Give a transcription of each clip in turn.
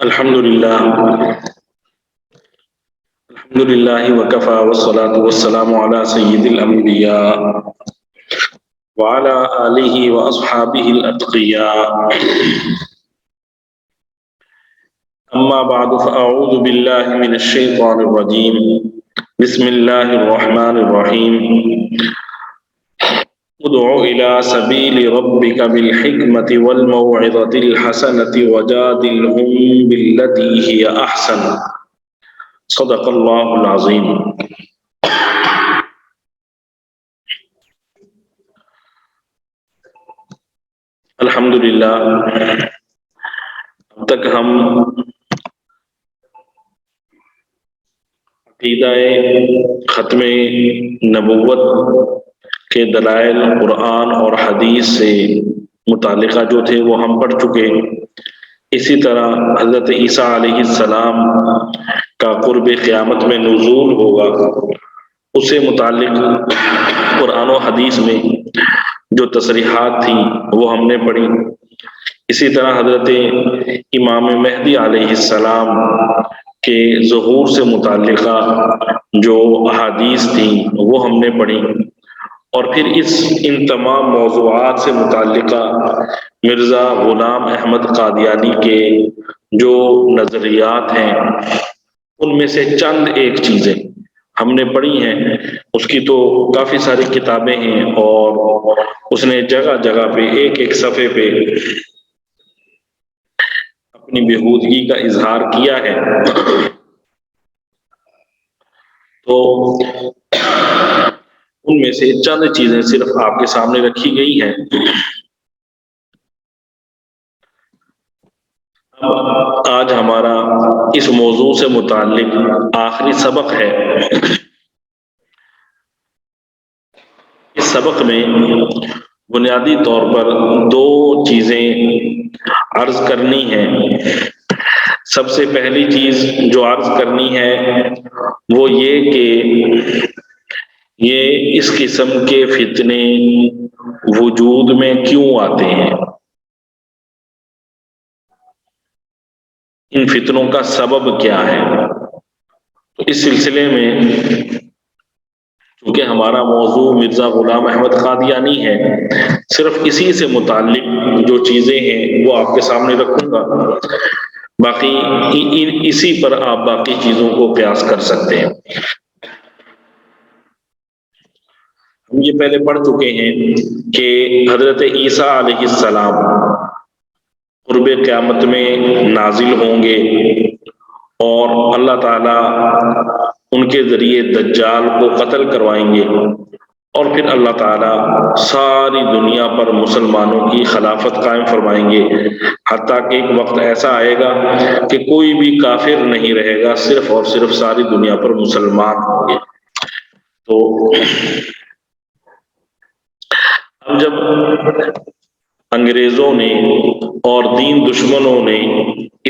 الحمد للہ وکفا والصلاة والسلام علی سید الانبیاء وعلی آلہ واصحابہ الاتقیاء اما بعد فاعوذ باللہ من الشیطان الرجیم بسم اللہ الرحمن الرحیم ادع الى سبیل ربک بالحکمة والموعظة الحسنة وجادلهم بالتي هي احسن صدق اللہ العظیم۔ الحمدللہ اب تک ہم عقیدہ ختم نبوت کے دلائل قرآن اور حدیث سے متعلقہ جو تھے وہ ہم پڑھ چکے۔ اسی طرح حضرت عیسیٰ علیہ السلام کا قرب قیامت میں نزول ہوگا، اس سے متعلق قرآن و حدیث میں جو تصریحات تھیں وہ ہم نے پڑھی۔ اسی طرح حضرت امام مہدی علیہ السلام کے ظہور سے متعلقہ جو احادیث تھیں وہ ہم نے پڑھی، اور پھر ان تمام موضوعات سے متعلقہ مرزا غلام احمد قادیانی کے جو نظریات ہیں ان میں سے چند ایک چیزیں ہم نے پڑھی ہیں۔ اس کی تو کافی ساری کتابیں ہیں اور اس نے جگہ جگہ پہ ایک ایک صفحے پہ اپنی بےہودگی کا اظہار کیا ہے، تو ان میں سے چند چیزیں صرف آپ کے سامنے رکھی گئی ہیں۔ آج ہمارا اس موضوع سے متعلق آخری سبق ہے۔ اس سبق میں بنیادی طور پر دو چیزیں عرض کرنی ہیں۔ سب سے پہلی چیز جو عرض کرنی ہے وہ یہ کہ یہ اس قسم کے فتنے وجود میں کیوں آتے ہیں، ان فتنوں کا سبب کیا ہے۔ تو اس سلسلے میں چونکہ ہمارا موضوع مرزا غلام احمد قادیانی ہے، صرف اسی سے متعلق جو چیزیں ہیں وہ آپ کے سامنے رکھوں گا، باقی اسی پر آپ باقی چیزوں کو قیاس کر سکتے ہیں۔ ہم یہ پہلے پڑھ چکے ہیں کہ حضرت عیسیٰ علیہ السلام قرب قیامت میں نازل ہوں گے اور اللہ تعالیٰ ان کے ذریعے دجال کو قتل کروائیں گے، اور پھر اللہ تعالیٰ ساری دنیا پر مسلمانوں کی خلافت قائم فرمائیں گے، حتیٰ کہ ایک وقت ایسا آئے گا کہ کوئی بھی کافر نہیں رہے گا، صرف اور صرف ساری دنیا پر مسلمان ہوں گے۔ تو اب جب انگریزوں نے اور دین دشمنوں نے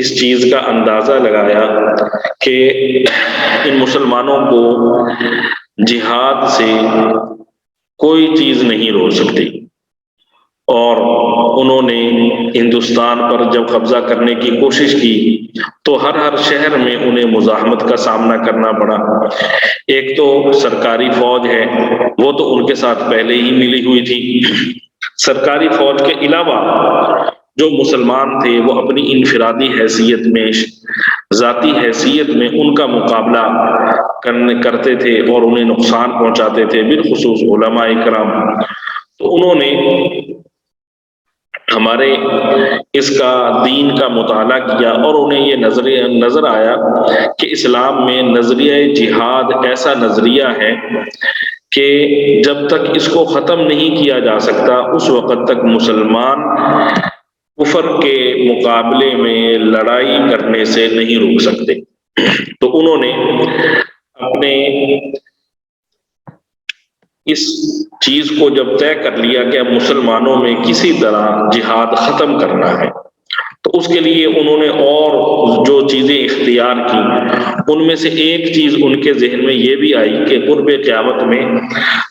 اس چیز کا اندازہ لگایا کہ ان مسلمانوں کو جہاد سے کوئی چیز نہیں روک سکتی، اور انہوں نے ہندوستان پر جب قبضہ کرنے کی کوشش کی تو ہر شہر میں انہیں مزاحمت کا سامنا کرنا پڑا۔ ایک تو سرکاری فوج ہے، وہ تو ان کے ساتھ پہلے ہی ملی ہوئی تھی، سرکاری فوج کے علاوہ جو مسلمان تھے وہ اپنی انفرادی حیثیت میں، ذاتی حیثیت میں ان کا مقابلہ کرتے تھے اور انہیں نقصان پہنچاتے تھے، بالخصوص علماء کرام۔ تو انہوں نے ہمارے اس کا دین کا مطالعہ کیا اور انہیں یہ نظر آیا کہ اسلام میں نظریہ جہاد ایسا نظریہ ہے کہ جب تک اس کو ختم نہیں کیا جا سکتا اس وقت تک مسلمان کفر کے مقابلے میں لڑائی کرنے سے نہیں روک سکتے۔ تو انہوں نے اپنے اس چیز کو جب طے کر لیا کہ اب مسلمانوں میں کسی طرح جہاد ختم کرنا ہے، تو اس کے لیے انہوں نے اور جو چیزیں اختیار کی، ان میں سے ایک چیز ان کے ذہن میں یہ بھی آئی کہ قرب قیامت میں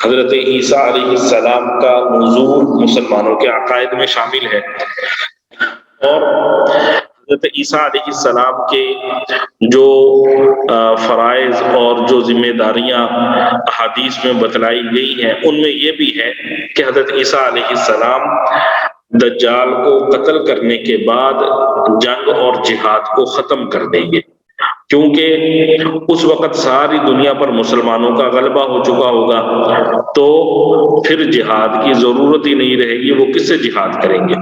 حضرت عیسیٰ علیہ السلام کا نزول مسلمانوں کے عقائد میں شامل ہے، اور حضرت حضرت عیسیٰ علیہ السلام کے جو فرائض اور جو ذمہ داریاں احادیث میں بتلائی گئی ہیں ان میں یہ بھی ہے کہ حضرت عیسیٰ علیہ السلام دجال کو قتل کرنے کے بعد جنگ اور جہاد کو ختم کر دیں گے، کیونکہ اس وقت ساری دنیا پر مسلمانوں کا غلبہ ہو چکا ہوگا، تو پھر جہاد کی ضرورت ہی نہیں رہے گی، وہ کس سے جہاد کریں گے؟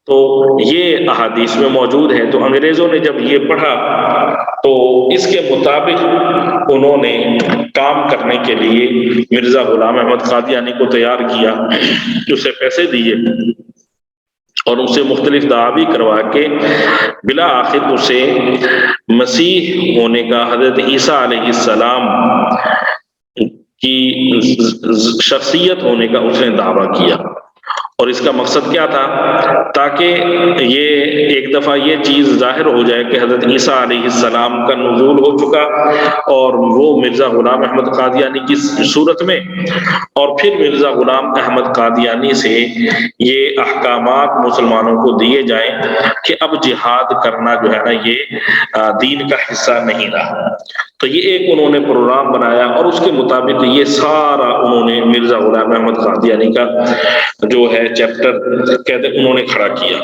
تو یہ احادیث میں موجود ہے۔ تو انگریزوں نے جب یہ پڑھا تو اس کے مطابق انہوں نے کام کرنے کے لیے مرزا غلام احمد قادیانی کو تیار کیا، اسے پیسے دیے اور اسے مختلف دعاوی کروا کے بالآخر اسے مسیح ہونے کا، حضرت عیسیٰ علیہ السلام کی شخصیت ہونے کا اس نے دعویٰ کیا۔ اور اس کا مقصد کیا تھا؟ تاکہ یہ ایک دفعہ یہ چیز ظاہر ہو جائے کہ حضرت عیسیٰ علیہ السلام کا نزول ہو چکا اور وہ مرزا غلام احمد قادیانی کی صورت میں، اور پھر مرزا غلام احمد قادیانی سے یہ احکامات مسلمانوں کو دیے جائیں کہ اب جہاد کرنا جو ہے نا یہ دین کا حصہ نہیں رہا۔ تو یہ ایک انہوں نے پروگرام بنایا اور اس کے مطابق یہ سارا انہوں نے مرزا غلام احمد قادیانی کا جو ہے چیپٹر کہتے انہوں نے کھڑا کیا۔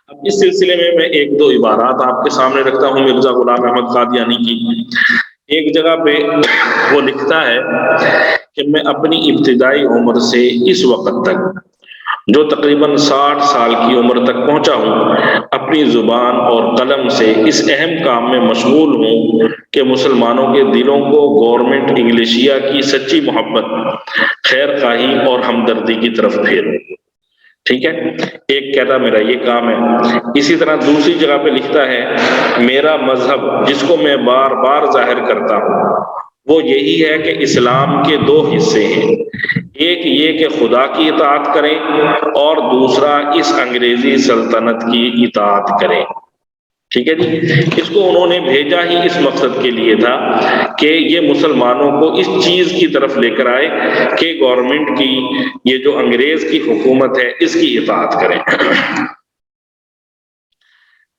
اب اس سلسلے میں ایک دو عبارات آپ کے سامنے رکھتا ہوں مرزا غلام احمد قادیانی کی۔ ایک جگہ پہ وہ لکھتا ہے کہ میں اپنی ابتدائی عمر سے اس وقت تک جو تقریباً 60 سال کی عمر تک پہنچا ہوں، اپنی زبان اور قلم سے اس اہم کام میں مشغول ہوں کہ مسلمانوں کے دلوں کو گورنمنٹ انگلیشیا کی سچی محبت، خیر خواہی اور ہمدردی کی طرف پھیروں۔ ٹھیک ہے، ایک کہتا میرا یہ کام ہے۔ اسی طرح دوسری جگہ پہ لکھتا ہے میرا مذہب جس کو میں بار بار ظاہر کرتا ہوں وہ یہی ہے کہ اسلام کے دو حصے ہیں، ایک یہ کہ خدا کی اطاعت کریں اور دوسرا اس انگریزی سلطنت کی اطاعت کریں۔ ٹھیک ہے جی، اس کو انہوں نے بھیجا ہی اس مقصد کے لیے تھا کہ یہ مسلمانوں کو اس چیز کی طرف لے کر آئے کہ گورنمنٹ کی یہ جو انگریز کی حکومت ہے اس کی اطاعت کریں۔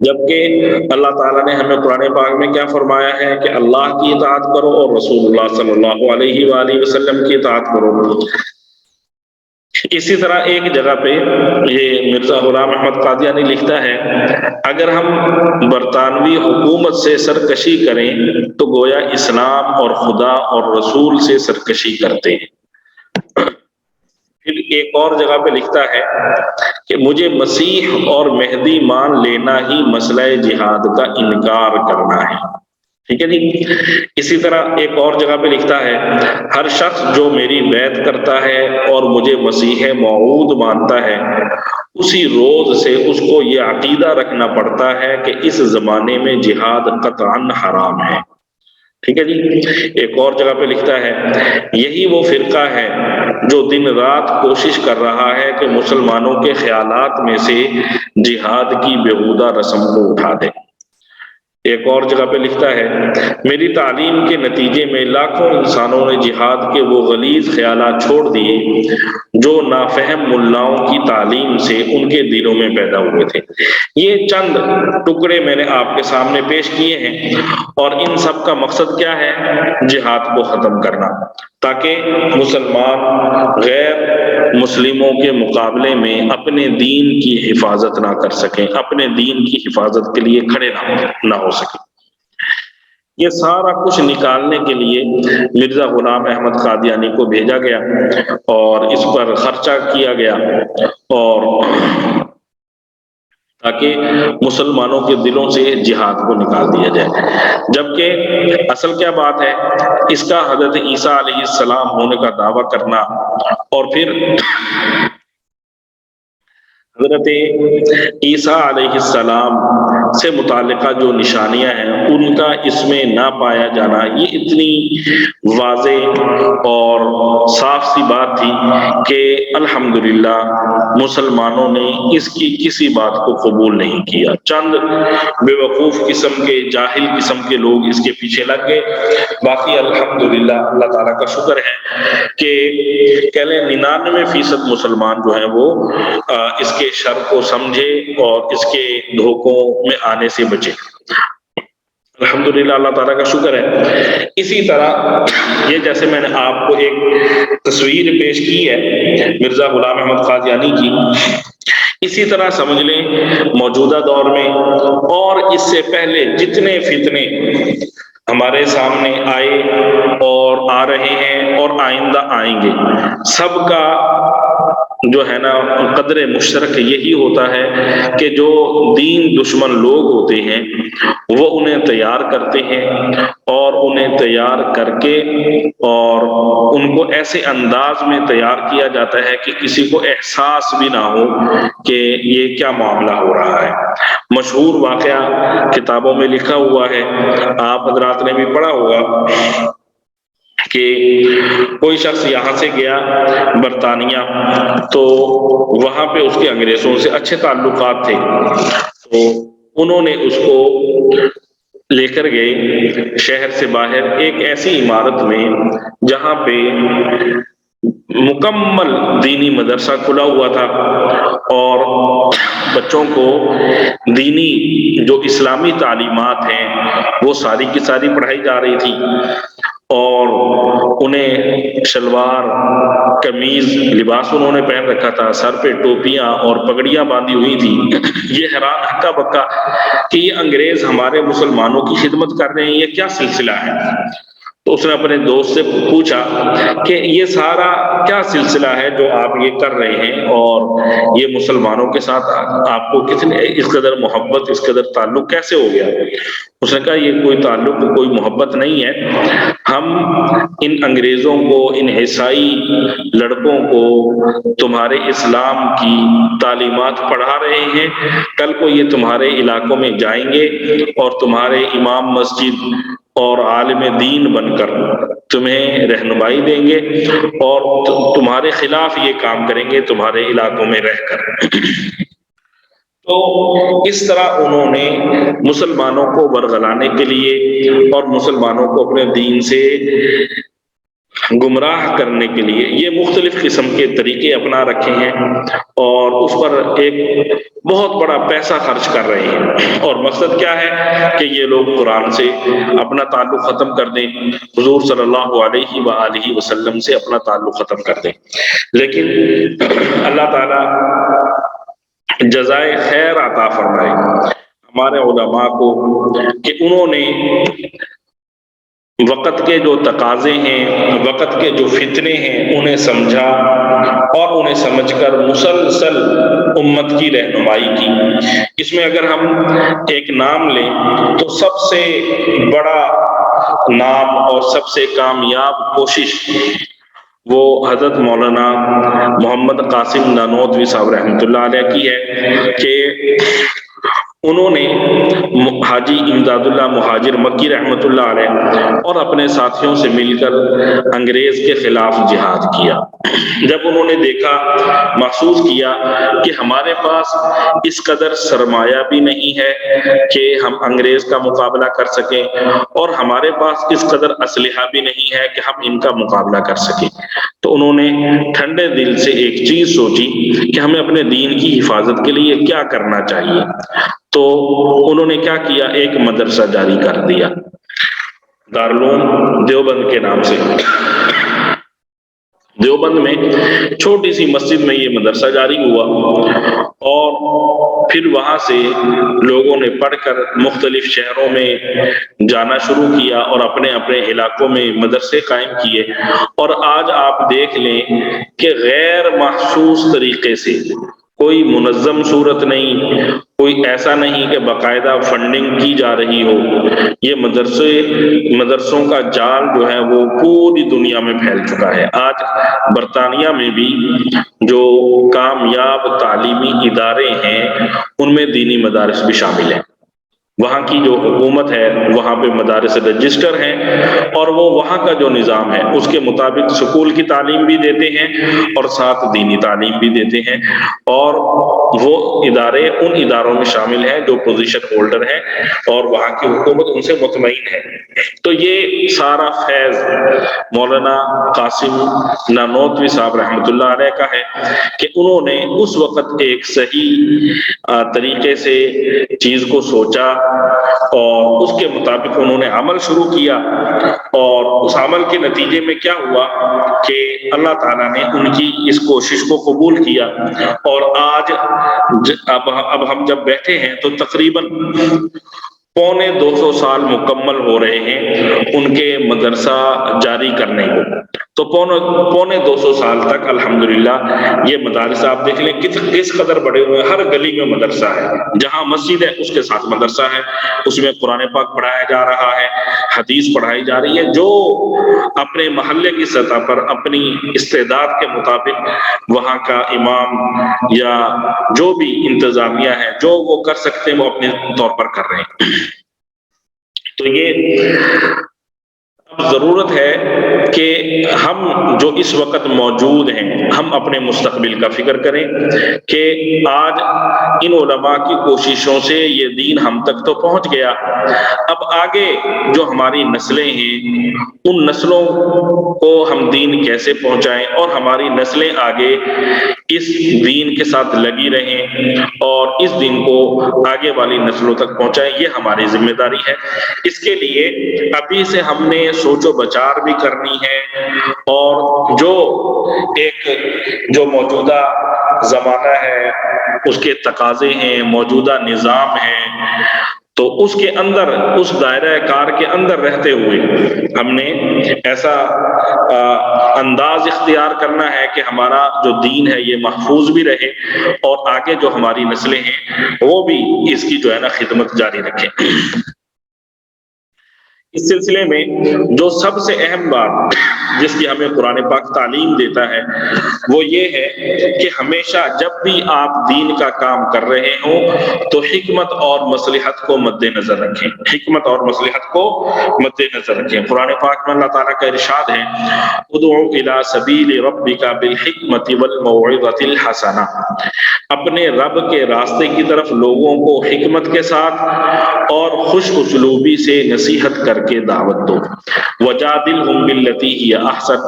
جبکہ اللہ تعالیٰ نے ہمیں قرآن پاک میں کیا فرمایا ہے کہ اللہ کی اطاعت کرو اور رسول اللہ صلی اللہ علیہ وآلہ وسلم کی اطاعت کرو۔ اسی طرح ایک جگہ پہ یہ مرزا غلام احمد قادیانی لکھتا ہے اگر ہم برطانوی حکومت سے سرکشی کریں تو گویا اسلام اور خدا اور رسول سے سرکشی کرتے ہیں۔ پھر ایک اور جگہ پہ لکھتا ہے کہ مجھے مسیح اور مہدی مان لینا ہی مسئلہ جہاد کا انکار کرنا ہے۔ ٹھیک ہے جی، اسی طرح ایک اور جگہ پہ لکھتا ہے ہر شخص جو میری بیعت کرتا ہے اور مجھے مسیح موعود مانتا ہے اسی روز سے اس کو یہ عقیدہ رکھنا پڑتا ہے کہ اس زمانے میں جہاد قطعاً حرام ہے۔ ٹھیک ہے جی، ایک اور جگہ پہ لکھتا ہے یہی وہ فرقہ ہے جو دن رات کوشش کر رہا ہے کہ مسلمانوں کے خیالات میں سے جہاد کی بیہودہ رسم کو اٹھا دے۔ ایک اور جگہ پہ لکھتا ہے میری تعلیم کے نتیجے میں لاکھوں انسانوں نے جہاد کے وہ غلیظ خیالات چھوڑ دیے جو نافہم ملاؤں کی تعلیم سے ان کے دلوں میں پیدا ہوئے تھے۔ یہ چند ٹکڑے میں نے آپ کے سامنے پیش کیے ہیں اور ان سب کا مقصد کیا ہے؟ جہاد کو ختم کرنا، تاکہ مسلمان غیر مسلموں کے مقابلے میں اپنے دین کی حفاظت نہ کر سکیں، اپنے دین کی حفاظت کے لیے کھڑے نہ ہو سکیں۔ یہ سارا کچھ نکالنے کے لیے مرزا غلام احمد قادیانی کو بھیجا گیا اور اس پر خرچہ کیا گیا اور تاکہ مسلمانوں کے دلوں سے جہاد کو نکال دیا جائے۔ جبکہ اصل کیا بات ہے، اس کا حضرت عیسیٰ علیہ السلام ہونے کا دعویٰ کرنا اور پھر حضرت عیسیٰ علیہ السلام سے متعلقہ جو نشانیاں ہیں ان کا اس میں نہ پایا جانا، یہ اتنی واضح اور صاف سی بات تھی کہ الحمدللہ مسلمانوں نے اس کی کسی بات کو قبول نہیں کیا۔ چند بے وقوف قسم کے، جاہل قسم کے لوگ اس کے پیچھے لگ گئے، باقی الحمدللہ اللہ تعالیٰ کا شکر ہے کہ کہہ لیں 99% مسلمان جو ہیں وہ اس کے شر کو سمجھے اور اس کے دھوکوں میں آنے سے بچے۔ الحمدللہ، اللہ تعالیٰ کا شکر ہے۔ اسی طرح یہ جیسے میں نے آپ کو ایک تصویر پیش کی ہے مرزا غلام احمد قادیانی کی، اسی طرح سمجھ لیں موجودہ دور میں اور اس سے پہلے جتنے فتنے ہمارے سامنے آئے اور آ رہے ہیں اور آئندہ آئیں گے، سب کا جو ہے نا قدر مشترک یہی ہوتا ہے کہ جو دین دشمن لوگ ہوتے ہیں وہ انہیں تیار کرتے ہیں، اور انہیں تیار کر کے اور ان کو ایسے انداز میں تیار کیا جاتا ہے کہ کسی کو احساس بھی نہ ہو کہ یہ کیا معاملہ ہو رہا ہے۔ مشہور واقعہ کتابوں میں لکھا ہوا ہے، آپ حضرات نے بھی پڑھا ہوگا کہ کوئی شخص یہاں سے گیا برطانیہ، تو وہاں پہ اس کے انگریزوں سے اچھے تعلقات تھے، تو انہوں نے اس کو لے کر گئے شہر سے باہر ایک ایسی عمارت میں جہاں پہ مکمل دینی مدرسہ کھلا ہوا تھا، اور بچوں کو دینی جو اسلامی تعلیمات ہیں وہ ساری کی ساری پڑھائی جا رہی تھی، اور انہیں شلوار قمیض لباس انہوں نے پہن رکھا تھا، سر پہ ٹوپیاں اور پگڑیاں باندھی ہوئی تھی۔ یہ حیران ہکا بکا کہ یہ انگریز ہمارے مسلمانوں کی خدمت کر رہے ہیں، یہ کیا سلسلہ ہے؟ تو اس نے اپنے دوست سے پوچھا کہ یہ سارا کیا سلسلہ ہے جو آپ یہ کر رہے ہیں، اور یہ مسلمانوں کے ساتھ آپ کو کتنے اس قدر محبت، اس قدر تعلق کیسے ہو گیا؟ اس نے کہا یہ کوئی تعلق، کوئی محبت نہیں ہے، ہم ان انگریزوں کو، ان عیسائی لڑکوں کو تمہارے اسلام کی تعلیمات پڑھا رہے ہیں، کل کو یہ تمہارے علاقوں میں جائیں گے اور تمہارے امام مسجد اور عالم دین بن کر تمہیں رہنمائی دیں گے اور تمہارے خلاف یہ کام کریں گے تمہارے علاقوں میں رہ کر۔ تو اس طرح انہوں نے مسلمانوں کو ورغلانے کے لیے اور مسلمانوں کو اپنے دین سے گمراہ کرنے کے لیے یہ مختلف قسم کے طریقے اپنا رکھے ہیں، اور اس پر ایک بہت بڑا پیسہ خرچ کر رہے ہیں، اور مقصد کیا ہے کہ یہ لوگ قرآن سے اپنا تعلق ختم کر دیں، حضور صلی اللہ علیہ وآلہ وسلم سے اپنا تعلق ختم کر دیں۔ لیکن اللہ تعالیٰ جزائے خیر عطا فرمائے ہمارے علماء کو کہ انہوں نے وقت کے جو تقاضے ہیں، وقت کے جو فتنے ہیں، انہیں سمجھا اور انہیں سمجھ کر مسلسل امت کی رہنمائی کی۔ اس میں اگر ہم ایک نام لیں تو سب سے بڑا نام اور سب سے کامیاب کوشش وہ حضرت مولانا محمد قاسم نانوتوی صاحب رحمۃ اللہ علیہ کی ہے کہ انہوں نے حاجی امداد اللہ مہاجر مکی رحمۃ اللہ علیہ اور اپنے ساتھیوں سے مل کر انگریز کے خلاف جہاد کیا۔ جب انہوں نے دیکھا، محسوس کیا کہ ہمارے پاس اس قدر سرمایہ بھی نہیں ہے کہ ہم انگریز کا مقابلہ کر سکیں، اور ہمارے پاس اس قدر اسلحہ بھی نہیں ہے کہ ہم ان کا مقابلہ کر سکیں، تو انہوں نے ٹھنڈے دل سے ایک چیز سوچی کہ ہمیں اپنے دین کی حفاظت کے لیے کیا کرنا چاہیے۔ تو انہوں نے کیا کیا، ایک مدرسہ جاری کر دیا دارالعلوم دیوبند کے نام سے۔ دیوبند میں چھوٹی سی مسجد میں یہ مدرسہ جاری ہوا، اور پھر وہاں سے لوگوں نے پڑھ کر مختلف شہروں میں جانا شروع کیا اور اپنے اپنے علاقوں میں مدرسے قائم کیے، اور آج آپ دیکھ لیں کہ غیر محسوس طریقے سے کوئی منظم صورت نہیں، کوئی ایسا نہیں کہ باقاعدہ فنڈنگ کی جا رہی ہو، یہ مدرسوں کا جال جو ہے وہ پوری دنیا میں پھیل چکا ہے۔ آج برطانیہ میں بھی جو کامیاب تعلیمی ادارے ہیں ان میں دینی مدارس بھی شامل ہیں۔ وہاں کی جو حکومت ہے وہاں پہ مدارس رجسٹر ہیں اور وہ وہاں کا جو نظام ہے اس کے مطابق سکول کی تعلیم بھی دیتے ہیں اور ساتھ دینی تعلیم بھی دیتے ہیں، اور وہ ادارے ان اداروں میں شامل ہیں جو پوزیشن ہولڈر ہیں اور وہاں کی حکومت ان سے مطمئن ہے۔ تو یہ سارا فیض مولانا قاسم نانوتوی صاحب رحمۃ اللہ علیہ کا ہے کہ انہوں نے اس وقت ایک صحیح طریقے سے چیز کو سوچا اور اس کے مطابق انہوں نے عمل شروع کیا، اور اس عمل کے نتیجے میں کیا ہوا کہ اللہ تعالیٰ نے ان کی اس کوشش کو قبول کیا، اور آج اب ہم جب بیٹھے ہیں تو تقریباً 250 سال مکمل ہو رہے ہیں ان کے مدرسہ جاری کرنے کو۔ تو 250 سال تک الحمدللہ یہ مدارس آپ دیکھ لیں کس قدر بڑے ہوئے ہیں، ہر گلی میں مدرسہ ہے، جہاں مسجد ہے اس کے ساتھ مدرسہ ہے، اس میں قرآن پاک پڑھایا جا رہا ہے، حدیث پڑھائی جا رہی ہے۔ جو اپنے محلے کی سطح پر اپنی استعداد کے مطابق وہاں کا امام یا جو بھی انتظامیہ ہے جو وہ کر سکتے ہیں وہ اپنے طور پر کر رہے ہیں۔ تو یہ اب ضرورت ہے کہ ہم جو اس وقت موجود ہیں ہم اپنے مستقبل کا فکر کریں کہ آج ان علماء کی کوششوں سے یہ دین ہم تک تو پہنچ گیا، اب آگے جو ہماری نسلیں ہیں ان نسلوں کو ہم دین کیسے پہنچائیں اور ہماری نسلیں آگے اس دین کے ساتھ لگی رہیں اور اس دین کو آگے والی نسلوں تک پہنچائیں، یہ ہماری ذمہ داری ہے۔ اس کے لیے ابھی سے ہم نے سوچ و بچار بھی کرنی ہے، اور جو موجودہ زمانہ ہے اس کے تقاضے ہیں، موجودہ نظام ہے، تو اس کے اندر اس دائرہ کار کے اندر رہتے ہوئے ہم نے ایسا انداز اختیار کرنا ہے کہ ہمارا جو دین ہے یہ محفوظ بھی رہے اور آگے جو ہماری نسلیں ہیں وہ بھی اس کی جو ہے نا خدمت جاری رکھیں۔ اس سلسلے میں جو سب سے اہم بات جس کی ہمیں قرآن پاک تعلیم دیتا ہے وہ یہ ہے کہ ہمیشہ جب بھی آپ دین کا کام کر رہے ہوں تو حکمت اور مصلحت کو مد نظر رکھیں، حکمت اور مصلحت کو مد نظر رکھیں۔ قرآن پاک میں اللہ تعالیٰ کا ارشاد ہے ادعو الی سبیل ربک بالحکمت والموعظۃ الحسنہ، اپنے رب کے راستے کی طرف لوگوں کو حکمت کے ساتھ اور خوش اسلوبی سے نصیحت کر کے دعوت دو، وجادلہم باللتی ہی احسن،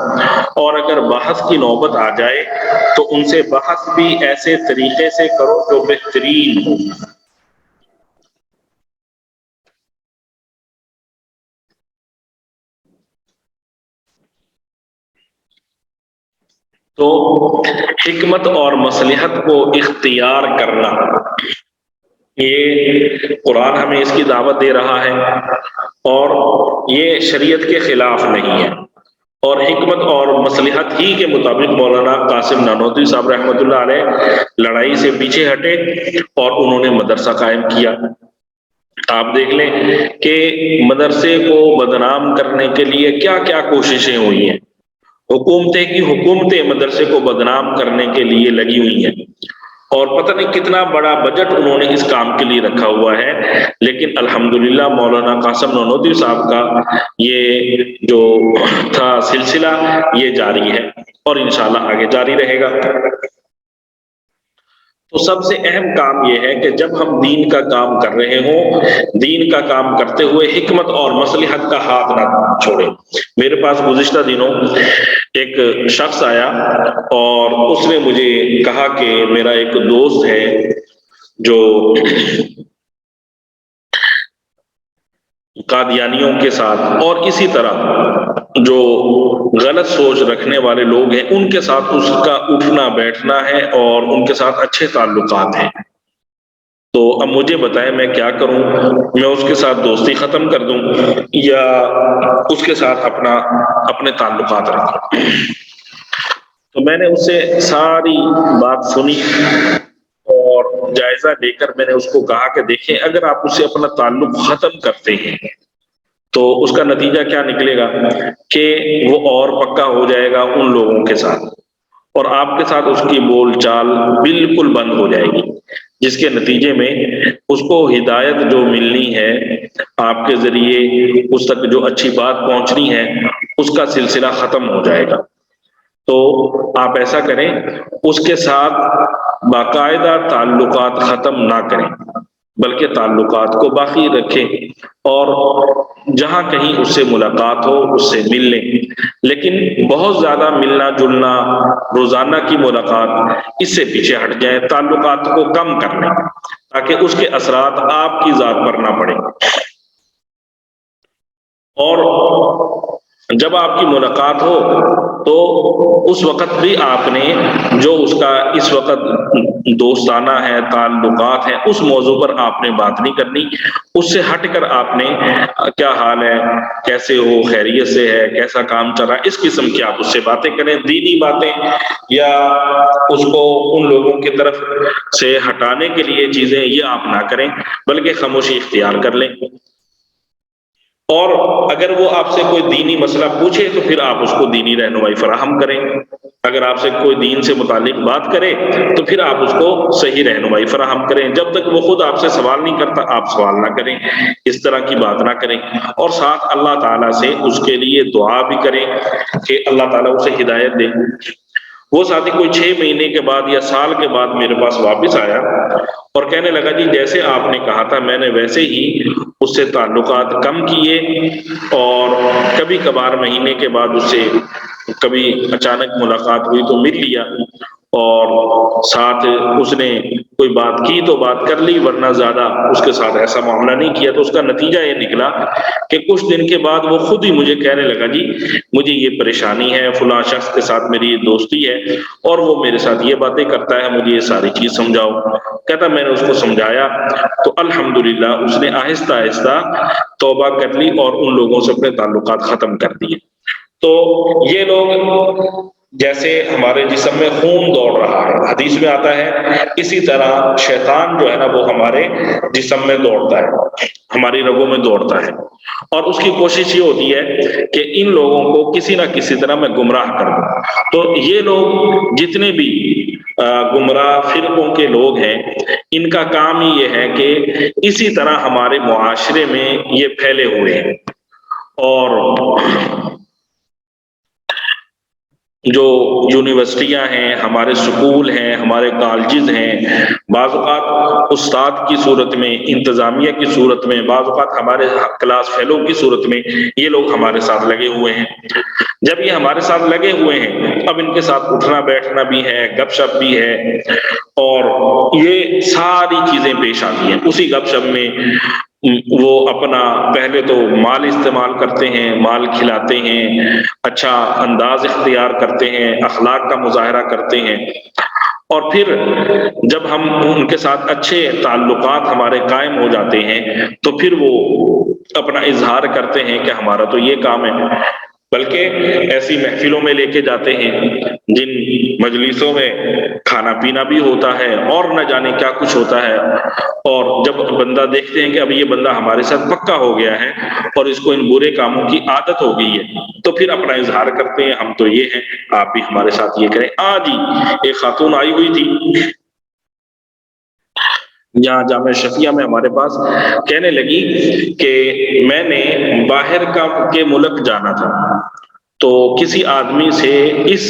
اور اگر بحث کی نوبت آ جائے تو ان سے بحث بھی ایسے طریقے سے کرو جو بہترین ہو۔ تو حکمت اور مصلحت کو اختیار کرنا، یہ قرآن ہمیں اس کی دعوت دے رہا ہے اور یہ شریعت کے خلاف نہیں ہے، اور حکمت اور مصلحت ہی کے مطابق مولانا قاسم نانوتوی صاحب رحمۃ اللہ علیہ لڑائی سے پیچھے ہٹے اور انہوں نے مدرسہ قائم کیا۔ آپ دیکھ لیں کہ مدرسے کو بدنام کرنے کے لیے کیا کیا کوششیں ہوئی ہیں، حکومتیں مدرسے کو بدنام کرنے کے لیے لگی ہوئی ہیں، اور پتہ نہیں کتنا بڑا بجٹ انہوں نے اس کام کے لیے رکھا ہوا ہے، لیکن الحمدللہ مولانا قاسم نانوتوی صاحب کا یہ جو تھا سلسلہ یہ جاری ہے اور انشاءاللہ آگے جاری رہے گا۔ تو سب سے اہم کام یہ ہے کہ جب ہم دین کا کام کر رہے ہوں، دین کا کام کرتے ہوئے حکمت اور مصلحت کا ہاتھ نہ چھوڑیں۔ میرے پاس گزشتہ دنوں ایک شخص آیا اور اس نے مجھے کہا کہ میرا ایک دوست ہے جو قادیانیوں کے ساتھ اور اسی طرح جو غلط سوچ رکھنے والے لوگ ہیں ان کے ساتھ اس کا اٹھنا بیٹھنا ہے اور ان کے ساتھ اچھے تعلقات ہیں، تو اب مجھے بتائیں میں کیا کروں، میں اس کے ساتھ دوستی ختم کر دوں یا اس کے ساتھ اپنے تعلقات رکھوں؟ تو میں نے اس سے ساری بات سنی اور جائزہ لے کر میں نے اس کو کہا کہ دیکھیں اگر آپ اس سے اپنا تعلق ختم کرتے ہیں تو اس کا نتیجہ کیا نکلے گا کہ وہ اور پکا ہو جائے گا ان لوگوں کے ساتھ اور آپ کے ساتھ اس کی بول چال بالکل بند ہو جائے گی، جس کے نتیجے میں اس کو ہدایت جو ملنی ہے آپ کے ذریعے، اس تک جو اچھی بات پہنچنی ہے، اس کا سلسلہ ختم ہو جائے گا۔ تو آپ ایسا کریں، اس کے ساتھ باقاعدہ تعلقات ختم نہ کریں، بلکہ تعلقات کو باقی رکھیں، اور جہاں کہیں اس سے ملاقات ہو اس سے مل لیں، لیکن بہت زیادہ ملنا جلنا، روزانہ کی ملاقات، اس سے پیچھے ہٹ جائیں، تعلقات کو کم کر لیں تاکہ اس کے اثرات آپ کی ذات پر نہ پڑیں۔ اور جب آپ کی ملاقات ہو تو اس وقت بھی آپ نے جو اس کا اس وقت دوستانہ ہے، تعلقات ہیں، اس موضوع پر آپ نے بات نہیں کرنی، اس سے ہٹ کر آپ نے کیا حال ہے، کیسے ہو، خیریت سے ہے، کیسا کام چل رہا ہے، اس قسم کی آپ اس سے باتیں کریں، دینی باتیں، یا اس کو ان لوگوں کی طرف سے ہٹانے کے لیے چیزیں یہ آپ نہ کریں، بلکہ خاموشی اختیار کر لیں۔ اور اگر وہ آپ سے کوئی دینی مسئلہ پوچھے تو پھر آپ اس کو دینی رہنمائی فراہم کریں، اگر آپ سے کوئی دین سے متعلق بات کرے تو پھر آپ اس کو صحیح رہنمائی فراہم کریں، جب تک وہ خود آپ سے سوال نہیں کرتا آپ سوال نہ کریں، اس طرح کی بات نہ کریں، اور ساتھ اللہ تعالیٰ سے اس کے لیے دعا بھی کریں کہ اللہ تعالیٰ اسے ہدایت دے۔ وہ ساتھی کوئی 6 مہینے کے بعد یا سال کے بعد میرے پاس واپس آیا اور کہنے لگا جی جیسے آپ نے کہا تھا میں نے ویسے ہی اس سے تعلقات کم کیے، اور کبھی کبھار مہینے کے بعد اس سے کبھی اچانک ملاقات ہوئی تو مل لیا، اور ساتھ اس نے کوئی بات کی تو بات کر لی، ورنہ زیادہ اس کے ساتھ ایسا معاملہ نہیں کیا۔ تو اس کا نتیجہ یہ نکلا کہ کچھ دن کے بعد وہ خود ہی مجھے کہنے لگا جی مجھے یہ پریشانی ہے، فلاں شخص کے ساتھ میری یہ دوستی ہے اور وہ میرے ساتھ یہ باتیں کرتا ہے، مجھے یہ ساری چیز سمجھاؤ۔ کہتا میں نے اس کو سمجھایا تو الحمدللہ اس نے آہستہ آہستہ توبہ کر لی اور ان لوگوں سے اپنے تعلقات ختم کر دیے۔ تو یہ لوگ جیسے ہمارے جسم میں خون دوڑ رہا ہے، حدیث میں آتا ہے، اسی طرح شیطان جو ہے نا وہ ہمارے جسم میں دوڑتا ہے، ہماری رگوں میں دوڑتا ہے، اور اس کی کوشش یہ ہوتی ہے کہ ان لوگوں کو کسی نہ کسی طرح میں گمراہ کر دوں۔ تو یہ لوگ جتنے بھی گمراہ فرقوں کے لوگ ہیں، ان کا کام ہی یہ ہے کہ اسی طرح ہمارے معاشرے میں یہ پھیلے ہوئے ہیں، اور جو یونیورسٹیاں ہیں، ہمارے سکول ہیں، ہمارے کالجز ہیں، بعض اوقات استاد کی صورت میں، انتظامیہ کی صورت میں، بعض اوقات ہمارے کلاس فیلو کی صورت میں یہ لوگ ہمارے ساتھ لگے ہوئے ہیں۔ جب یہ ہمارے ساتھ لگے ہوئے ہیں اب ان کے ساتھ اٹھنا بیٹھنا بھی ہے، گپ شپ بھی ہے، اور یہ ساری چیزیں پیش آتی ہیں۔ اسی گپ شپ میں وہ اپنا پہلے تو مال استعمال کرتے ہیں، مال کھلاتے ہیں، اچھا انداز اختیار کرتے ہیں، اخلاق کا مظاہرہ کرتے ہیں، اور پھر جب ہم ان کے ساتھ اچھے تعلقات ہمارے قائم ہو جاتے ہیں تو پھر وہ اپنا اظہار کرتے ہیں کہ ہمارا تو یہ کام ہے، بلکہ ایسی محفلوں میں لے کے جاتے ہیں جن مجلسوں میں کھانا پینا بھی ہوتا ہے اور نہ جانے کیا کچھ ہوتا ہے، اور جب بندہ دیکھتے ہیں کہ اب یہ بندہ ہمارے ساتھ پکا ہو گیا ہے اور اس کو ان برے کاموں کی عادت ہو گئی ہے تو پھر اپنا اظہار کرتے ہیں ہم تو یہ ہیں، آپ بھی ہمارے ساتھ یہ کریں۔ آج ہی ایک خاتون آئی ہوئی تھی یہاں جامعہ شفیہ میں ہمارے پاس، کہنے لگی کہ میں نے باہر کے ملک جانا تھا تو کسی آدمی سے اس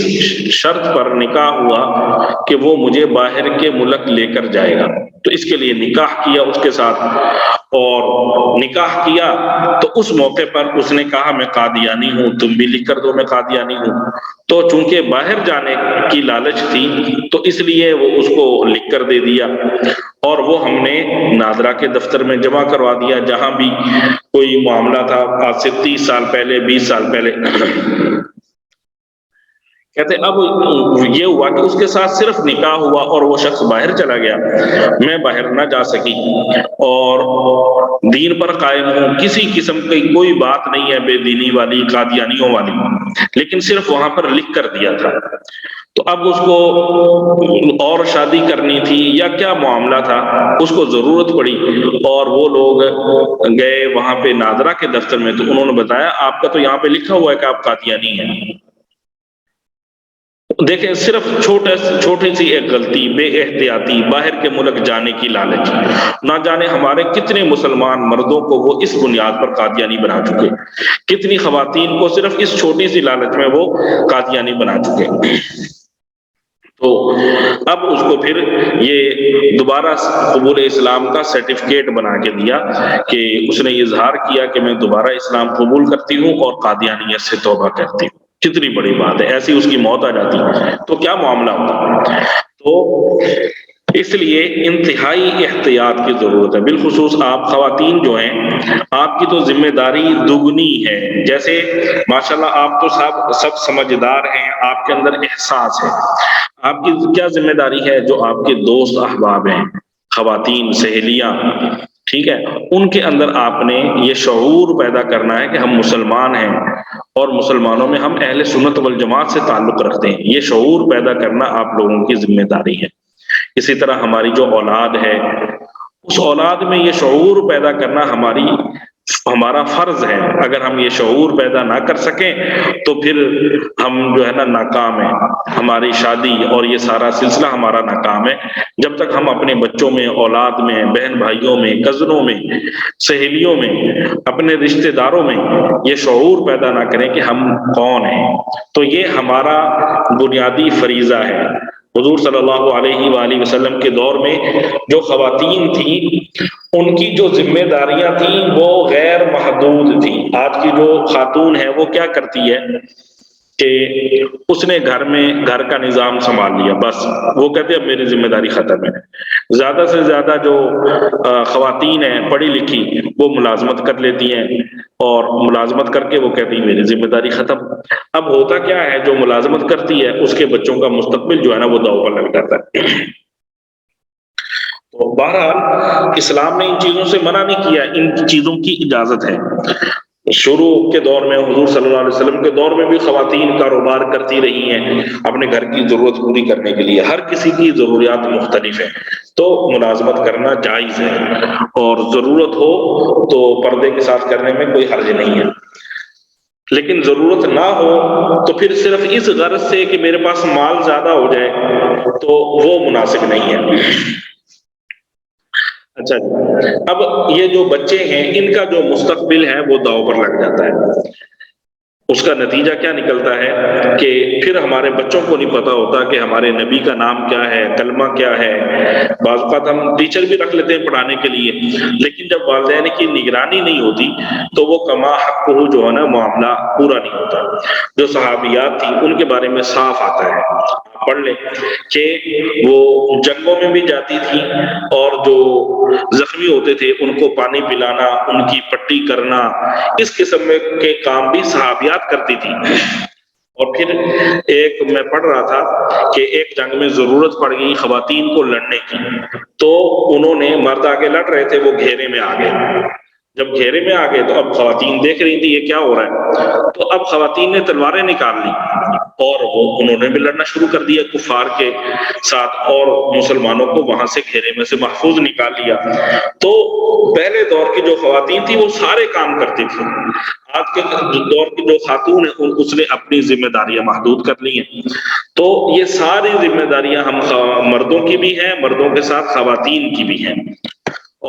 شرط پر نکاح ہوا کہ وہ مجھے باہر کے ملک لے کر جائے گا، تو اس کے لیے نکاح کیا اس کے ساتھ، اور نکاح کیا تو اس موقع پر اس نے کہا میں قادیانی ہوں، تم بھی لکھ کر دو میں قادیانی ہوں، تو چونکہ باہر جانے کی لالچ تھی تو اس لیے وہ اس کو لکھ کر دے دیا، اور وہ ہم نے ناظرہ کے دفتر میں جمع کروا دیا جہاں بھی کوئی معاملہ تھا آج سے 30 سال پہلے، 20 سال پہلے۔ کہتے اب یہ ہوا کہ اس کے ساتھ صرف نکاح ہوا اور وہ شخص باہر چلا گیا، میں باہر نہ جا سکی اور دین پر قائم ہوں، کسی قسم کی کوئی بات نہیں ہے بے دینی والی، قادیانیوں والی، لیکن صرف وہاں پر لکھ کر دیا تھا۔ تو اب اس کو اور شادی کرنی تھی یا کیا معاملہ تھا، اس کو ضرورت پڑی اور وہ لوگ گئے وہاں پہ ناظرہ کے دفتر میں، تو انہوں نے بتایا آپ کا تو یہاں پہ لکھا ہوا ہے کہ آپ قادیانی ہیں۔ دیکھیں صرف چھوٹی سی ایک غلطی، بے احتیاطی، باہر کے ملک جانے کی لالچ، نہ جانے ہمارے کتنے مسلمان مردوں کو وہ اس بنیاد پر قادیانی بنا چکے، کتنی خواتین کو صرف اس چھوٹی سی لالچ میں وہ قادیانی بنا چکے۔ تو اب اس کو پھر یہ دوبارہ قبول اسلام کا سرٹیفکیٹ بنا کے دیا کہ اس نے اظہار کیا کہ میں دوبارہ اسلام قبول کرتی ہوں اور قادیانیت سے توبہ کرتی ہوں۔ کتنی بڑی بات ہے، ایسی اس کی موت آ جاتی تو کیا معاملہ ہوتا۔ تو اس لیے انتہائی احتیاط کی ضرورت ہے، بالخصوص آپ خواتین جو ہیں، آپ کی تو ذمہ داری دگنی ہے۔ جیسے ماشاءاللہ آپ تو سب سمجھدار ہیں، آپ کے اندر احساس ہے، آپ کی کیا ذمہ داری ہے؟ جو آپ کے دوست احباب ہیں، خواتین سہیلیاں، ٹھیک ہے، ان کے اندر آپ نے یہ شعور پیدا کرنا ہے کہ ہم مسلمان ہیں اور مسلمانوں میں ہم اہل سنت والجماعت سے تعلق رکھتے ہیں۔ یہ شعور پیدا کرنا آپ لوگوں کی ذمہ داری ہے۔ اسی طرح ہماری جو اولاد ہے، اس اولاد میں یہ شعور پیدا کرنا ہمارا فرض ہے۔ اگر ہم یہ شعور پیدا نہ کر سکیں تو پھر ہم جو ہے نا ناکام ہیں، ہماری شادی اور یہ سارا سلسلہ ہمارا ناکام ہے جب تک ہم اپنے بچوں میں، اولاد میں، بہن بھائیوں میں، کزنوں میں، سہیلیوں میں، اپنے رشتہ داروں میں یہ شعور پیدا نہ کریں کہ ہم کون ہیں۔ تو یہ ہمارا بنیادی فریضہ ہے۔ حضور صلی اللہ علیہ وآلہ وسلم کے دور میں جو خواتین تھیں، ان کی جو ذمہ داریاں تھیں وہ غیر محدود تھیں۔ آج کی جو خاتون ہے وہ کیا کرتی ہے کہ اس نے گھر کا نظام سنبھال لیا، بس وہ کہتے ہیں اب میری ذمہ داری ختم ہے۔ زیادہ سے زیادہ جو خواتین ہیں پڑھی لکھی، وہ ملازمت کر لیتی ہیں اور ملازمت کر کے وہ کہتی ہیں میری ذمہ داری ختم۔ اب ہوتا کیا ہے، جو ملازمت کرتی ہے اس کے بچوں کا مستقبل جو ہے نا وہ داؤ پر لگ جاتا ہے۔ تو بہرحال اسلام نے ان چیزوں سے منع نہیں کیا، ان چیزوں کی اجازت ہے۔ شروع کے دور میں، حضور صلی اللہ علیہ وسلم کے دور میں بھی خواتین کاروبار کرتی رہی ہیں اپنے گھر کی ضرورت پوری کرنے کے لیے۔ ہر کسی کی ضروریات مختلف ہیں، تو ملازمت کرنا جائز ہے، اور ضرورت ہو تو پردے کے ساتھ کرنے میں کوئی حرج نہیں ہے۔ لیکن ضرورت نہ ہو تو پھر صرف اس غرض سے کہ میرے پاس مال زیادہ ہو جائے تو وہ مناسب نہیں ہے۔ اچھا جی، اب یہ جو بچے ہیں ان کا جو مستقبل ہے وہ داؤ پر لگ جاتا ہے۔ اس کا نتیجہ کیا نکلتا ہے کہ پھر ہمارے بچوں کو نہیں پتا ہوتا کہ ہمارے نبی کا نام کیا ہے، کلمہ کیا ہے۔ بعض اوقات ہم ٹیچر بھی رکھ لیتے ہیں پڑھانے کے لیے، لیکن جب والدین کی نگرانی نہیں ہوتی تو وہ کما حق کو جو ہے نا معاملہ پورا نہیں ہوتا۔ جو صحابیات تھیں ان کے بارے میں صاف آتا ہے، پڑھ لیں کہ وہ جنگوں میں بھی جاتی تھی اور جو زخمی ہوتے تھے ان کو پانی پلانا، ان کی پٹی کرنا، اس قسم کے کام بھی صحابیات کرتی تھی۔ اور پھر ایک میں پڑھ رہا تھا کہ ایک جنگ میں ضرورت پڑ گئی خواتین کو لڑنے کی، تو انہوں نے، مرد آگے لڑ رہے تھے، وہ گھیرے میں آ گئے۔ جب گھیرے میں آ گئے تو اب خواتین دیکھ رہی تھی یہ کیا ہو رہا ہے، تو اب خواتین نے تلواریں نکال لی اور انہوں نے بھی لڑنا شروع کر دیا کفار کے ساتھ، اور مسلمانوں کو وہاں سے گھیرے میں سے محفوظ نکال لیا۔ تو پہلے دور کی جو خواتین تھی وہ سارے کام کرتی تھی۔ آج کے دور کی جو خاتون ہے اس نے اپنی ذمہ داریاں محدود کر لی ہیں۔ تو یہ ساری ذمہ داریاں ہم مردوں کی بھی ہیں، مردوں کے ساتھ خواتین کی بھی ہیں۔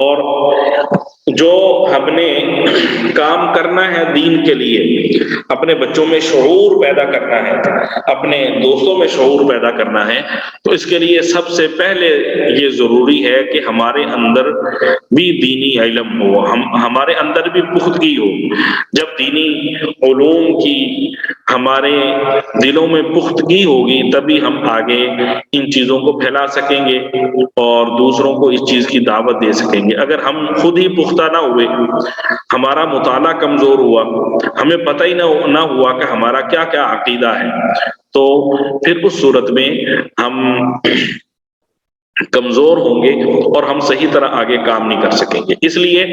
اور جو ہم نے کام کرنا ہے دین کے لیے، اپنے بچوں میں شعور پیدا کرنا ہے، اپنے دوستوں میں شعور پیدا کرنا ہے، تو اس کے لیے سب سے پہلے یہ ضروری ہے کہ ہمارے اندر بھی دینی علم ہو، ہمارے اندر بھی پختگی ہو۔ جب دینی علوم کی ہمارے دلوں میں پختگی ہوگی تبھی ہم آگے ان چیزوں کو پھیلا سکیں گے اور دوسروں کو اس چیز کی دعوت دے سکیں گے۔ اگر ہم خود ہی پختہ نہ ہوئے، ہمارا مطالعہ کمزور ہوا، ہمیں پتہ ہی نہ ہوا کہ ہمارا کیا کیا عقیدہ ہے، تو پھر اس صورت میں ہم کمزور ہوں گے اور ہم صحیح طرح آگے کام نہیں کر سکیں گے۔ اس لیے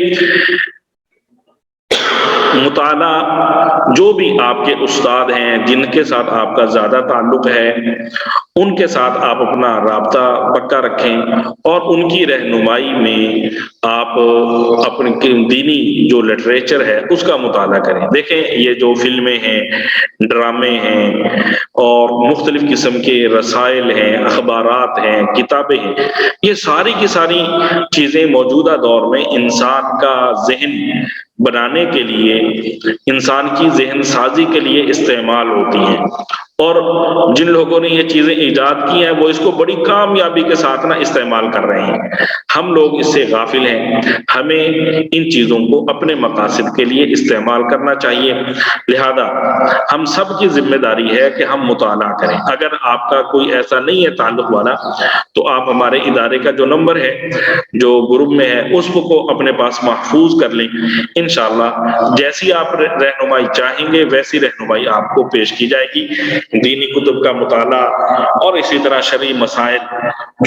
مطالعہ، جو بھی آپ کے استاد ہیں جن کے ساتھ آپ کا زیادہ تعلق ہے ان کے ساتھ آپ اپنا رابطہ پکا رکھیں اور ان کی رہنمائی میں آپ اپنے دینی جو لٹریچر ہے اس کا مطالعہ کریں۔ دیکھیں یہ جو فلمیں ہیں، ڈرامے ہیں اور مختلف قسم کے رسائل ہیں، اخبارات ہیں، کتابیں ہیں، یہ ساری کی ساری چیزیں موجودہ دور میں انسان کا ذہن بنانے کے لیے، انسان کی ذہن سازی کے لیے استعمال ہوتی ہیں، اور جن لوگوں نے یہ چیزیں ایجاد کی ہیں وہ اس کو بڑی کامیابی کے ساتھ استعمال کر رہے ہیں۔ ہم لوگ اس سے غافل ہیں، ہمیں ان چیزوں کو اپنے مقاصد کے لیے استعمال کرنا چاہیے۔ لہذا ہم سب کی ذمہ داری ہے کہ ہم مطالعہ کریں۔ اگر آپ کا کوئی ایسا نہیں ہے تعلق والا تو آپ ہمارے ادارے کا جو نمبر ہے جو گروپ میں ہے اس کو اپنے پاس محفوظ کر لیں، انشاءاللہ جیسی آپ رہنمائی چاہیں گے ویسی رہنمائی آپ کو پیش کی جائے گی۔ دینی کتب کا مطالعہ اور اسی طرح شرعی مسائل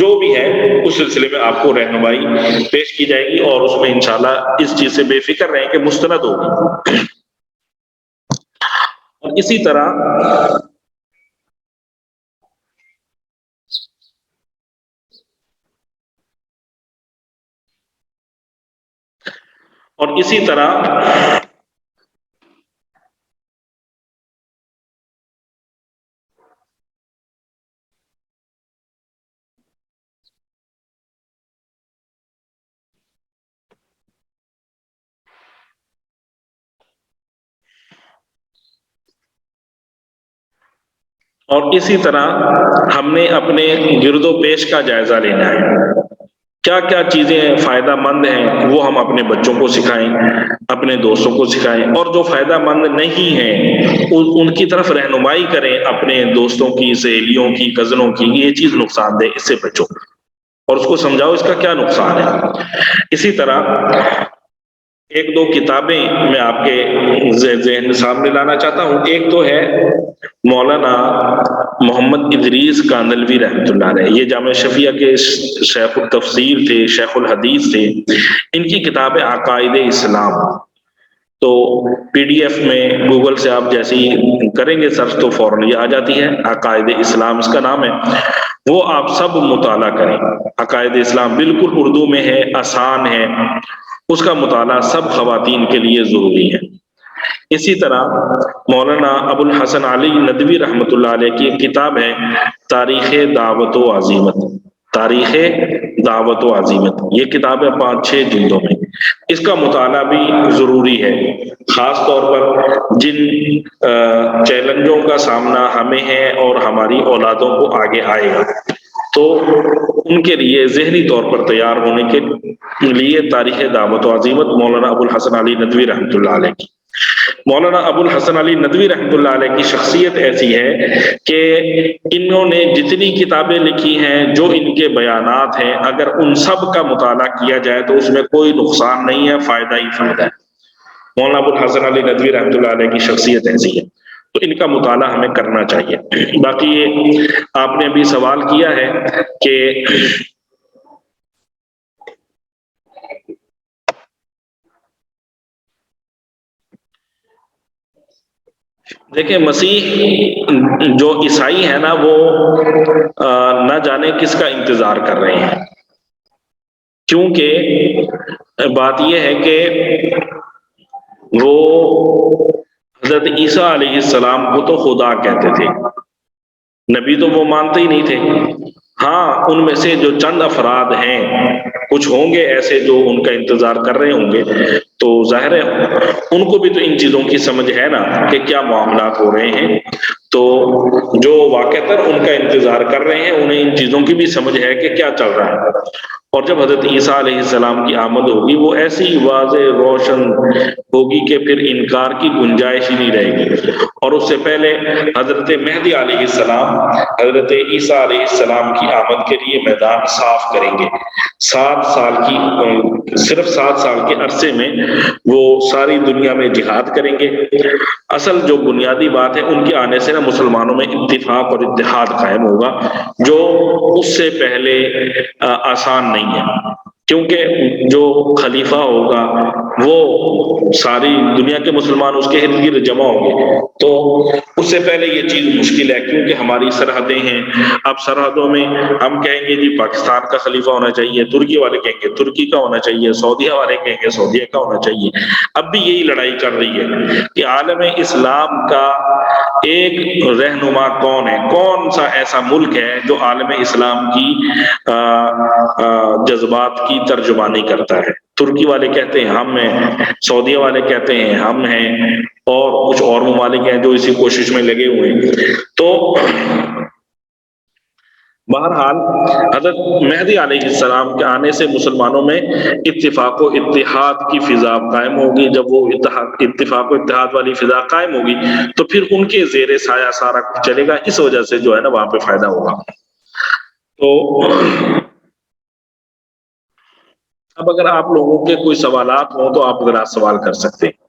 جو بھی ہے اس سلسلے میں آپ کو رہنمائی پیش کی جائے گی، اور اس میں انشاءاللہ اس چیز سے بے فکر رہیں کہ مستند ہوگی۔ اور اسی طرح اور اسی طرح ہم نے اپنے گرد و پیش کا جائزہ لینا ہے، کیا کیا چیزیں فائدہ مند ہیں وہ ہم اپنے بچوں کو سکھائیں، اپنے دوستوں کو سکھائیں، اور جو فائدہ مند نہیں ہیں ان کی طرف رہنمائی کریں، اپنے دوستوں کی، سہیلیوں کی، کزنوں کی، یہ چیز نقصان دہ، اس سے بچو اور اس کو سمجھاؤ اس کا کیا نقصان ہے۔ اسی طرح ایک دو کتابیں میں آپ کے ذہن سامنے لانا چاہتا ہوں۔ ایک تو ہے مولانا محمد ادریس کاندلوی رحمۃ اللہ علیہ، یہ جامعہ شفیہ کے شیخ التفسیر تھے، شیخ الحدیث تھے۔ ان کی کتاب ہے عقائد اسلام، تو پی ڈی ایف میں گوگل سے آپ جیسے ہی کریں گے سرچ تو فوراً یہ آ جاتی ہے، عقائد اسلام اس کا نام ہے، وہ آپ سب مطالعہ کریں۔ عقائد اسلام بالکل اردو میں ہے، آسان ہے، اس کا مطالعہ سب خواتین کے لیے ضروری ہے۔ اسی طرح مولانا ابو الحسن علی ندوی رحمۃ اللہ علیہ کی ایک کتاب ہے تاریخ دعوت و عزیمت، تاریخ دعوت و عزیمت، یہ کتاب ہے 5-6 جلدوں میں، اس کا مطالعہ بھی ضروری ہے، خاص طور پر جن چیلنجوں کا سامنا ہمیں ہے اور ہماری اولادوں کو آگے آئے گا، تو ان کے لیے ذہنی طور پر تیار ہونے کے لیے تاریخ دعوت و عزیمت مولانا ابو الحسن علی ندوی رحمۃ اللہ علیہ کی۔ مولانا ابو الحسن علی ندوی رحمۃ اللہ علیہ کی شخصیت ایسی ہے کہ انہوں نے جتنی کتابیں لکھی ہیں، جو ان کے بیانات ہیں، اگر ان سب کا مطالعہ کیا جائے تو اس میں کوئی نقصان نہیں ہے، فائدہ ہی فائدہ ہے۔ مولانا ابو الحسن علی ندوی رحمۃ اللہ علیہ کی شخصیت ایسی ہے، تو ان کا مطالعہ ہمیں کرنا چاہیے۔ باقی یہ آپ نے ابھی سوال کیا ہے کہ دیکھیں مسیح جو عیسائی ہے نا وہ نہ جانے کس کا انتظار کر رہے ہیں، کیونکہ بات یہ ہے کہ وہ حضرت عیسیٰ علیہ السلام کو تو خدا کہتے تھے، نبی تو وہ مانتے ہی نہیں تھے۔ ہاں ان میں سے جو چند افراد ہیں، کچھ ہوں گے ایسے جو ان کا انتظار کر رہے ہوں گے، تو ظاہر ہے ان کو بھی تو ان چیزوں کی سمجھ ہے نا کہ کیا معاملات ہو رہے ہیں، تو جو واقعتاً ان کا انتظار کر رہے ہیں انہیں ان چیزوں کی بھی سمجھ ہے کہ کیا چل رہا ہے۔ اور جب حضرت عیسیٰ علیہ السلام کی آمد ہوگی وہ ایسی واضح روشن ہوگی کہ پھر انکار کی گنجائش ہی نہیں رہے گی، اور اس سے پہلے حضرت مہدی علیہ السلام حضرت عیسیٰ علیہ السلام کی آمد کے لیے میدان صاف کریں گے۔ 7 سال کی صرف 7 سال کے عرصے میں وہ ساری دنیا میں جہاد کریں گے۔ اصل جو بنیادی بات ہے ان کے آنے سے نا مسلمانوں میں اتفاق اور اتحاد قائم ہوگا، جو اس سے پہلے آسان نہیں ہے۔ کیونکہ جو خلیفہ ہوگا وہ ساری دنیا کے مسلمان اس کے ارد گرد جمع ہوں گے، تو اس سے پہلے یہ چیز مشکل ہے، کیونکہ ہماری سرحدیں ہیں۔ اب سرحدوں میں ہم کہیں گے جی پاکستان کا خلیفہ ہونا چاہیے، ترکی والے کہیں گے ترکی کا ہونا چاہیے، سعودیہ والے کہیں گے سعودیہ کا ہونا چاہیے۔ اب بھی یہی لڑائی چل رہی ہے کہ عالم اسلام کا ایک رہنما کون ہے، کون سا ایسا ملک ہے جو عالم اسلام کی جذبات کی ترجمانی کرتا ہے۔ ترکی والے کہتے ہیں ہم ہیں، سعودیہ والے کہتے ہیں ہم ہیں، اور کچھ اور ممالک ہیں جو اسی کوشش میں لگے ہوئے ہیں۔ تو بہرحال حضرت مہدی علیہ السلام کے آنے سے مسلمانوں میں اتفاق و اتحاد کی فضا قائم ہوگی۔ جب وہ اتفاق و اتحاد والی فضا قائم ہوگی تو پھر ان کے زیر سایہ سارا چلے گا، اس وجہ سے جو ہے نا وہاں پہ فائدہ ہوگا۔ تو اب اگر آپ لوگوں کے کوئی سوالات ہوں تو آپ ذرا سوال کر سکتے ہیں۔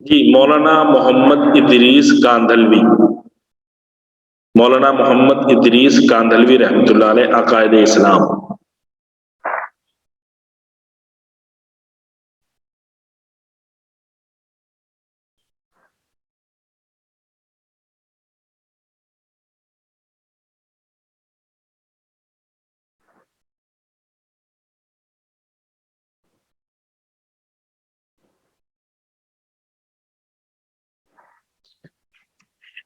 جی، مولانا محمد ادریس کاندھلوی، مولانا محمد ادریس کاندھلوی رحمۃ اللہ علیہ، عقائد اسلام۔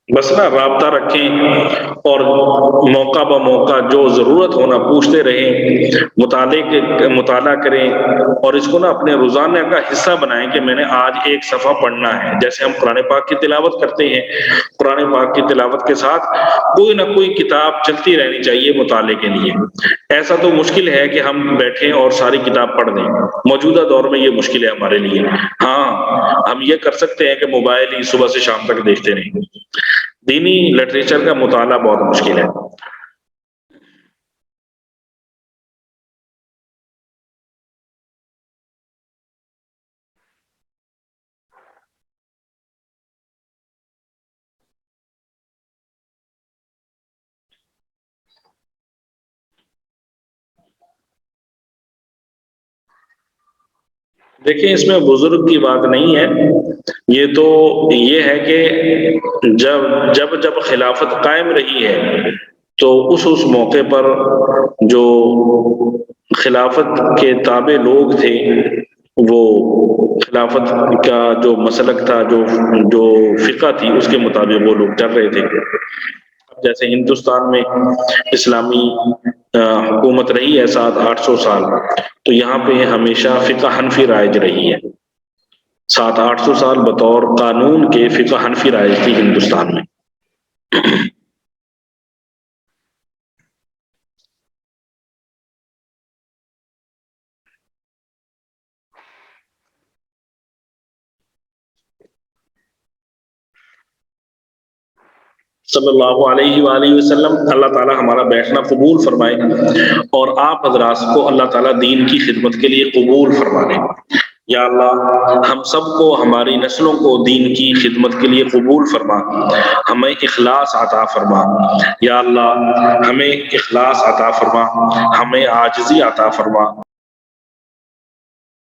بس نا رابطہ رکھیں اور موقع بہ موقع جو ضرورت ہونا پوچھتے رہیں، مطالعہ کریں، اور اس کو نا اپنے روزانہ کا حصہ بنائیں کہ میں نے آج ایک صفحہ پڑھنا ہے۔ جیسے ہم قرآن پاک کی تلاوت کرتے ہیں، قرآن پاک کی تلاوت کے ساتھ کوئی نہ کوئی کتاب چلتی رہنی چاہیے مطالعے کے لیے۔ ایسا تو مشکل ہے کہ ہم بیٹھیں اور ساری کتاب پڑھ دیں، موجودہ دور میں یہ مشکل ہے ہمارے لیے۔ ہاں، ہم یہ کر سکتے ہیں کہ موبائل ہی صبح سے شام تک دیکھتے رہیں۔ دینی لٹریچر کا مطالعہ بہت مشکل ہے۔ دیکھیں، اس میں بزرگ کی بات نہیں ہے، یہ تو یہ ہے کہ جب خلافت قائم رہی ہے تو اس موقع پر جو خلافت کے تابع لوگ تھے، وہ خلافت کا جو مسلک تھا، جو فقہ تھی، اس کے مطابق وہ لوگ چل رہے تھے۔ جیسے ہندوستان میں اسلامی حکومت رہی ہے 700-800 سال، تو یہاں پہ ہمیشہ فقہ حنفی رائج رہی ہے۔ 700-800 سال بطور قانون کے فقہ حنفی رائج تھی ہندوستان میں۔ صلی اللہ علیہ وآلہ وسلم، اللہ تعالیٰ ہمارا بیٹھنا قبول فرمائے، اور آپ حضرات کو اللہ تعالیٰ دین کی خدمت کے لیے قبول فرما لے۔ یا اللہ، ہم سب کو، ہماری نسلوں کو دین کی خدمت کے لیے قبول فرما، ہمیں اخلاص عطا فرما۔ یا اللہ، ہمیں اخلاص عطا فرما، ہمیں عاجزی عطا فرما،